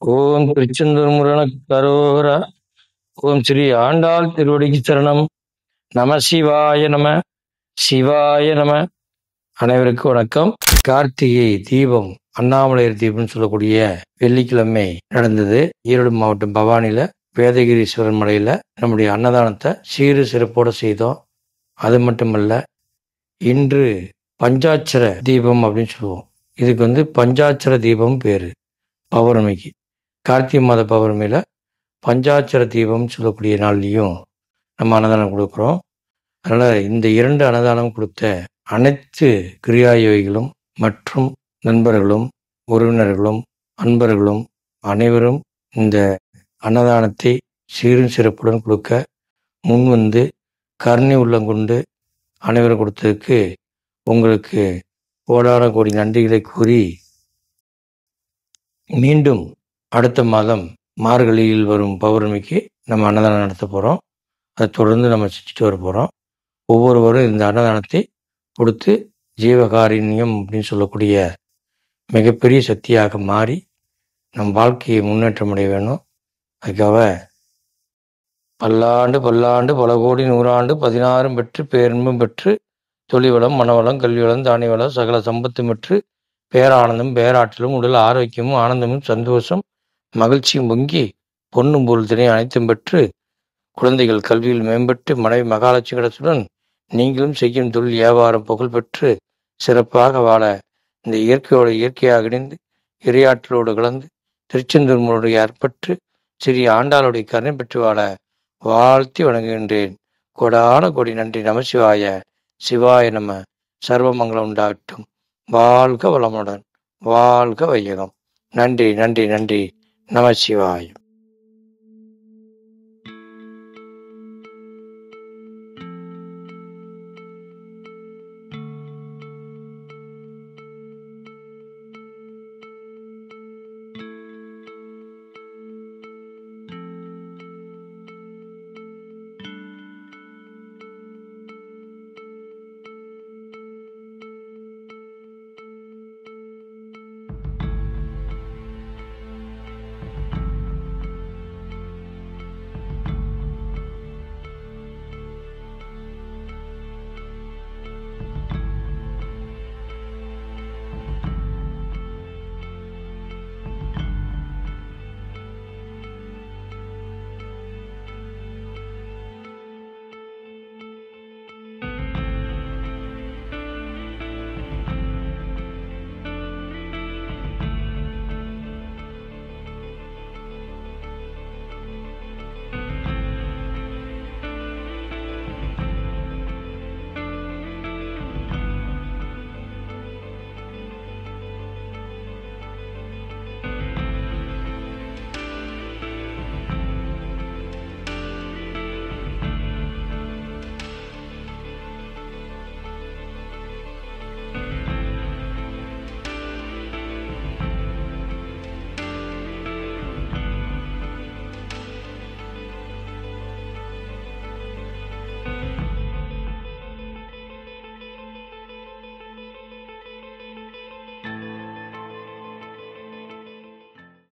ஓம் திருச்செந்தூர் முருகனுக்கு கரோகரா. ஓம் ஸ்ரீ ஆண்டாள் திருவடிக்கு சரணம். நம சிவாய நம. சிவாய நம. அனைவருக்கும் வணக்கம். கார்த்திகை தீபம், அண்ணாமலையார் தீபம்னு சொல்லக்கூடிய வெள்ளிக்கிழமை நடந்தது. ஈரோடு மாவட்டம் பவானியில வேதகிரீஸ்வரர் மலையில நம்முடைய அன்னதானத்தை சீரு சிறப்போட செய்தோம். அது மட்டுமல்ல, இன்று பஞ்சாட்சர தீபம் அப்படின்னு சொல்லுவோம். இதுக்கு பஞ்சாட்சர தீபம் பேரு. பௌர்ணமிக்கு, கார்த்திகை மாத பௌர்ணமியில பஞ்சாட்சர தீபம் சொல்லக்கூடிய நாள்லையும் நம்ம அன்னதானம் கொடுக்குறோம். அதனால் இந்த 2 அன்னதானம் கொடுத்த அனைத்து கிரியாயோகிகளும் மற்றும் நண்பர்களும் உறவினர்களும் அன்பர்களும் அனைவரும் இந்த அன்னதானத்தை சீரும் சிறப்புடன் கொடுக்க முன்வந்து கருணை உள்ளம் கொண்டு அனைவரும் கொடுத்ததுக்கு உங்களுக்கு கோடான கோடி நன்றிகளை கூறி, மீண்டும் அடுத்த மாதம் மார்கழியில் வரும் பௌர்ணமிக்கு நம்ம அன்னதானம் நடத்த போகிறோம். அதை தொடர்ந்து நம்ம செஞ்சுட்டு வர போகிறோம். ஒவ்வொருவரும் இந்த அன்னதானத்தை கொடுத்து ஜீவகாருண்யம் அப்படின்னு சொல்லக்கூடிய மிகப்பெரிய சக்தியாக மாறி நம் வாழ்க்கையை முன்னேற்றம் அடைய வேணும். அதுக்காக பல்லாண்டு பல்லாண்டு பல கோடி 100 ஆண்டு 16 பெற்று பேரின்பம் பெற்று தொழில்வளம் மனவளம் கல்விவளம் தானியவளம் சகல சம்பத்தும் பெற்று பேரானந்தம் பேராற்றலும் உடல் ஆரோக்கியமும் ஆனந்தமும் சந்தோஷம் மகிழ்ச்சியும் பொங்கி பொன்னும் பொருள் தினை அனைத்தும் பெற்று குழந்தைகள் கல்வியில் மேம்பட்டு மனைவி மகாலட்சுமி கடத்துடன் நீங்களும் செய்யும் தொழில் வியாபாரம் புகழ் பெற்று சிறப்பாக வாழ இந்த இயற்கையோடு இயற்கையாக இணைந்து இறையாற்றலோடு கலந்து திருச்செந்தூர் முறையை அர்ப்பற்று ஸ்ரீ ஆண்டாளுடைய கருணை பெற்று வாழ வாழ்த்தி வணங்குகின்றேன். கோடான கோடி நன்றி. நமசிவாய. சிவாய நம. சர்வமங்கலம் உண்டாகட்டும். வாழ்க வளமுடன். வாழ்க வையகம். நன்றி நன்றி நன்றி. நமசிவாயம்.